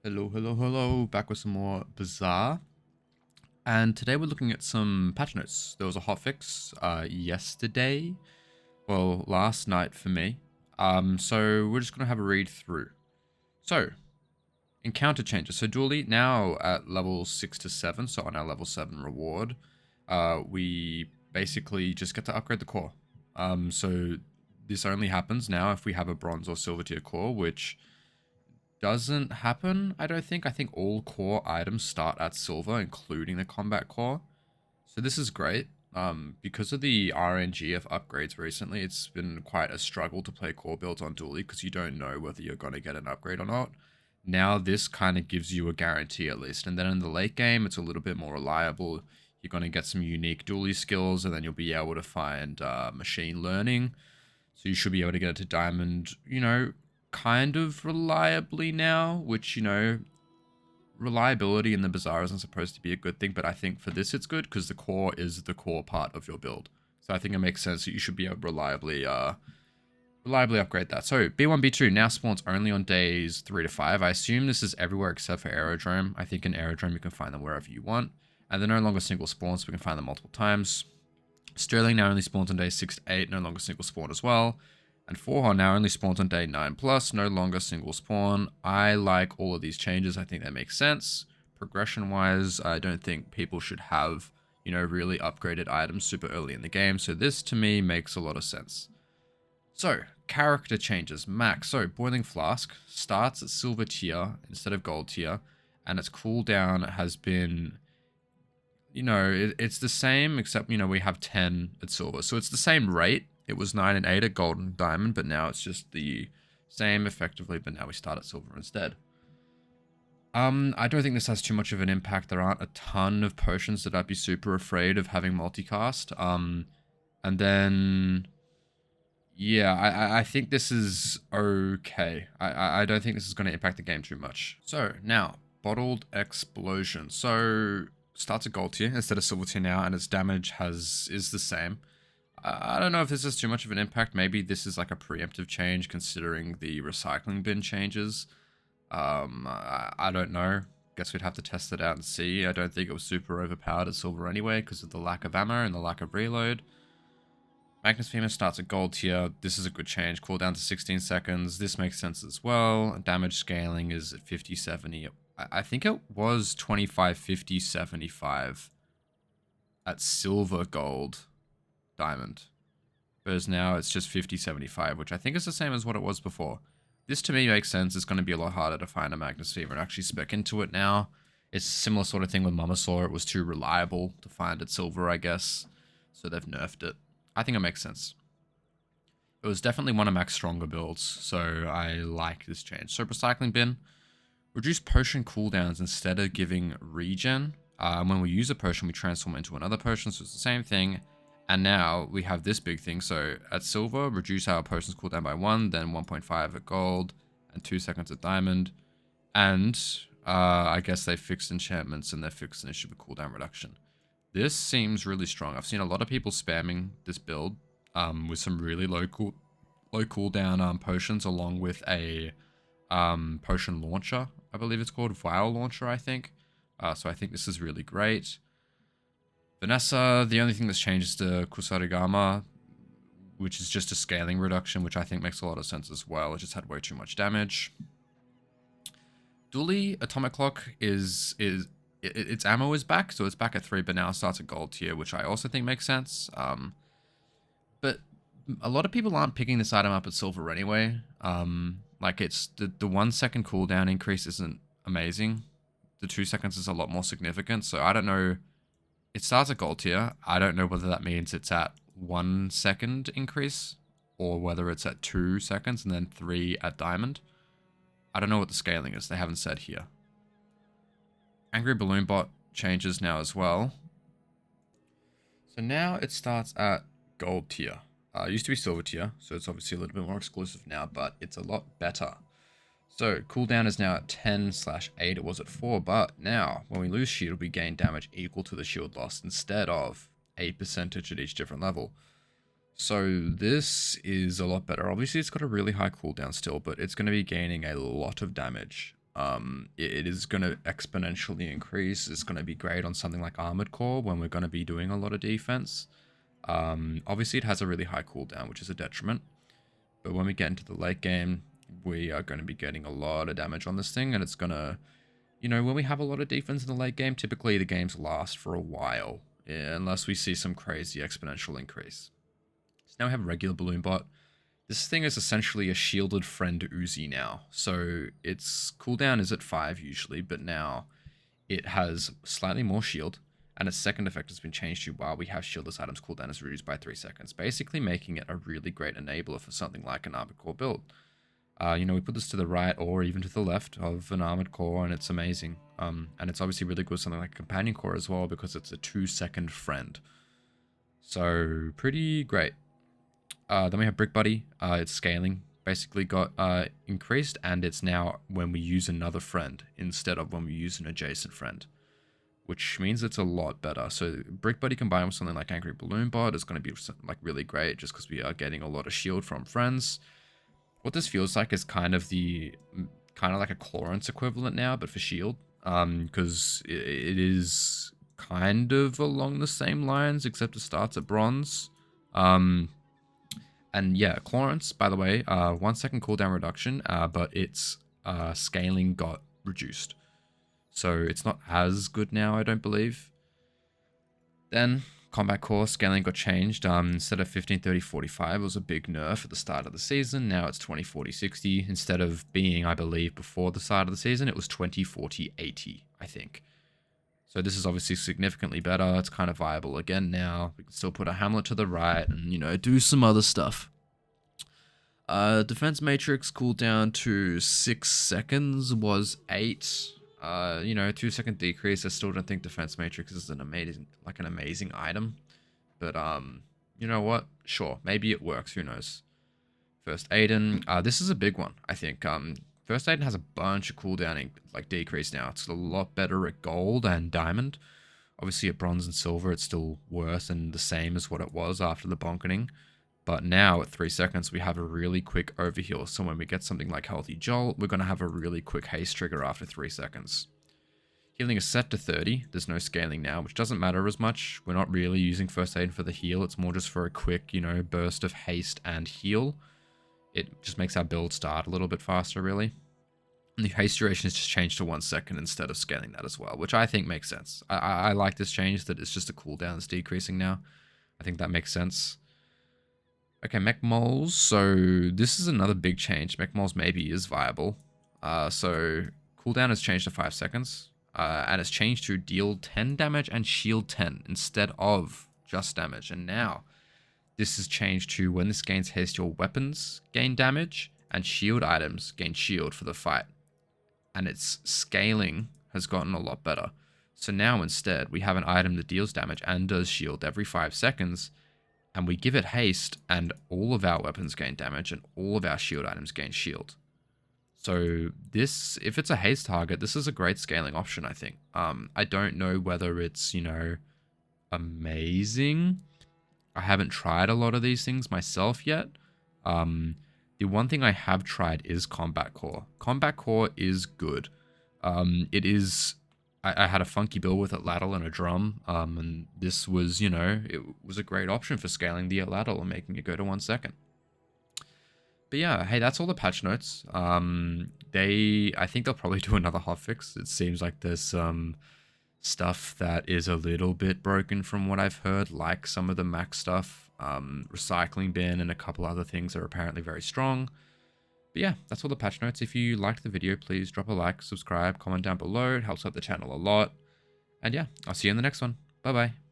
Hello, hello, hello. Back with some more Bazaar. And today we're looking at some patch notes. There was a hotfix yesterday. Well, last night for me. So we're just going to have a read through. So, encounter changes. So dooley now at level 6 to 7, so on our level 7 reward, we basically just get to upgrade the core. So this only happens now if we have a bronze or silver tier core, which doesn't happen, I don't think. I think all core items start at silver, including the combat core. So this is great. Because of the RNG of upgrades recently, it's been quite a struggle to play core builds on dooley because you don't know whether you're going to get an upgrade or not. Now this kind of gives you a guarantee at least. And then in the late game, it's a little bit more reliable. You're going to get some unique dooley skills, and then you'll be able to find machine learning. So you should be able to get it to diamond, kind of reliably now, which, reliability in the Bazaar isn't supposed to be a good thing, but I think for this it's good because the core is the core part of your build. So I think it makes sense that you should be able to reliably upgrade that. So B1, B2 now spawns only on days 3 to 5. I assume this is everywhere except for Aerodrome. I think in Aerodrome you can find them wherever you want. And they're no longer single spawns, so we can find them multiple times. Sterling now only spawns on days 6 to 8, no longer single spawn as well. And Forhorn now only spawns on day 9 plus, no longer single spawn. I like all of these changes. I think they make sense. Progression wise, I don't think people should have, really upgraded items super early in the game. So this to me makes a lot of sense. So, character changes. Max. So, Boiling Flask starts at silver tier instead of gold tier. And its cooldown has been, it's the same except, we have 10 at silver. So it's the same rate. It was 9 and 8 at gold and diamond, but now it's just the same effectively, but now we start at silver instead. I don't think this has too much of an impact. There aren't a ton of potions that I'd be super afraid of having multicast. And then, yeah, I think this is okay. I don't think this is going to impact the game too much. So now, Bottled Explosion. So starts at gold tier instead of silver tier now, and its damage is the same. I don't know if this is too much of an impact. Maybe this is like a preemptive change considering the recycling bin changes. I don't know. Guess we'd have to test it out and see. I don't think it was super overpowered at silver anyway because of the lack of ammo and the lack of reload. Magnus Femur starts at gold tier. This is a good change. Cooldown to 16 seconds. This makes sense as well. Damage scaling is at 50, 70. I think it was 25, 50, 75 at silver, gold, diamond. Whereas now it's just 50, 75, which I think is the same as what it was before. This to me makes sense. It's going to be a lot harder to find a Magnus Fever and actually spec into it now. It's a similar sort of thing with Mamasaur. It was too reliable to find at silver, I guess. So they've nerfed it. I think it makes sense. It was definitely one of Mac's stronger builds, so I like this change. So Recycling Bin. Reduce potion cooldowns instead of giving regen. When we use a potion, we transform into another potion, so it's the same thing. And now we have this big thing. So at silver, reduce our potions cooldown by 1, then 1.5 at gold, and 2 seconds at diamond. And I guess they fixed enchantments and they fixed an issue with cooldown reduction. This seems really strong. I've seen a lot of people spamming this build with some really low cooldown potions along with a potion launcher, I believe it's called. Vial launcher, I think. So I think this is really great. Vanessa, the only thing that's changed is the Kusarigama, which is just a scaling reduction, which I think makes a lot of sense as well. It just had way too much damage. Dooley Atomic Clock its ammo is back, so it's back at 3, but now it starts at gold tier, which I also think makes sense. But a lot of people aren't picking this item up at silver anyway. Like it's the 1 second cooldown increase isn't amazing. The 2 seconds is a lot more significant, so I don't know. It starts at gold tier. I don't know whether that means it's at 1 second increase or whether it's at 2 seconds and then 3 at diamond. I don't know what the scaling is. They haven't said here. Angry Balloon Bot changes now as well. So now it starts at gold tier. It used to be silver tier, so it's obviously a little bit more exclusive now, but it's a lot better. So, cooldown is now at 10/8, it was at 4, but now, when we lose shield, we gain damage equal to the shield loss instead of 8% at each different level. So this is a lot better. Obviously, it's got a really high cooldown still, but it's going to be gaining a lot of damage It is going to exponentially increase. It's going to be great on something like Armored Core when we're going to be doing a lot of defense. Obviously, it has a really high cooldown, which is a detriment. But when we get into the late game, we are going to be getting a lot of damage on this thing, and it's going to, you know, when we have a lot of defense in the late game, typically the games last for a while, unless we see some crazy exponential increase. So now we have a regular balloon bot. This thing is essentially a shielded friend Uzi now. So its cooldown is at 5 usually, but now it has slightly more shield, and its second effect has been changed to while we have shieldless items cooldown is reduced by 3 seconds, basically making it a really great enabler for something like an Armored Core build. You know, we put this to the right or even to the left of an Armored Core, and it's amazing. And it's obviously really good with something like a Companion Core as well, because it's a 2-second friend. So, pretty great. Then we have Brick Buddy. Its scaling basically got increased, and it's now when we use another friend instead of when we use an adjacent friend, which means it's a lot better. So Brick Buddy combined with something like Angry Balloon Bot is going to be like really great, just because we are getting a lot of shield from friends. What this feels like is kind of like a Chlorance equivalent now, but for shield, because it is kind of along the same lines, except it starts at bronze. And yeah, Chlorance, by the way, 1 second cooldown reduction, but its scaling got reduced. So it's not as good now, I don't believe. Then Combat Core scaling got changed. Instead of 15, 30, 45, it was a big nerf at the start of the season. Now it's 20, 40, 60. Instead of being, I believe, before the start of the season, it was 20, 40, 80, I think. So this is obviously significantly better. It's kind of viable again now. We can still put a Hamlet to the right and, you know, do some other stuff. Defense Matrix cooldown to 6 seconds was 8. You know, 2-second decrease. I still don't think Defense Matrix is an amazing item. But, you know what? Sure, maybe it works. Who knows? First Aiden. This is a big one, I think. First Aiden has a bunch of cooldown, like, decrease now. It's a lot better at gold and diamond. Obviously, at bronze and silver, it's still worse and the same as what it was after the bonkening. But now, at 3 seconds, we have a really quick overheal. So when we get something like Healthy Jolt, we're going to have a really quick haste trigger after 3 seconds. Healing is set to 30. There's no scaling now, which doesn't matter as much. We're not really using First Aid for the heal. It's more just for a quick, you know, burst of haste and heal. It just makes our build start a little bit faster, really. And the haste duration is just changed to 1 second instead of scaling that as well, which I think makes sense. I like this change, that it's just a cooldown that's decreasing now. I think that makes sense. Okay, MechMoles. So this is another big change. MechMoles maybe is viable. So cooldown has changed to 5 seconds. And it's changed to deal 10 damage and shield 10 instead of just damage. And now this is changed to when this gains haste, your weapons gain damage and shield items gain shield for the fight. And its scaling has gotten a lot better. So now instead we have an item that deals damage and does shield every 5 seconds. And we give it haste, and all of our weapons gain damage, and all of our shield items gain shield. So this, if it's a haste target, this is a great scaling option, I think. I don't know whether it's, you know, amazing. I haven't tried a lot of these things myself yet. The one thing I have tried is Combat Core. Combat Core is good. It is... I had a funky build with Atlatl and a drum, and this was, you know, it was a great option for scaling the Atlatl and making it go to 1 second. But yeah, hey, that's all the patch notes. I think they'll probably do another hotfix. It seems like there's some stuff that is a little bit broken from what I've heard, like some of the max stuff. Recycling bin and a couple other things are apparently very strong. But yeah, that's all the patch notes. If you liked the video, please drop a like, subscribe, comment down below. It helps out the channel a lot. And yeah, I'll see you in the next one. Bye-bye.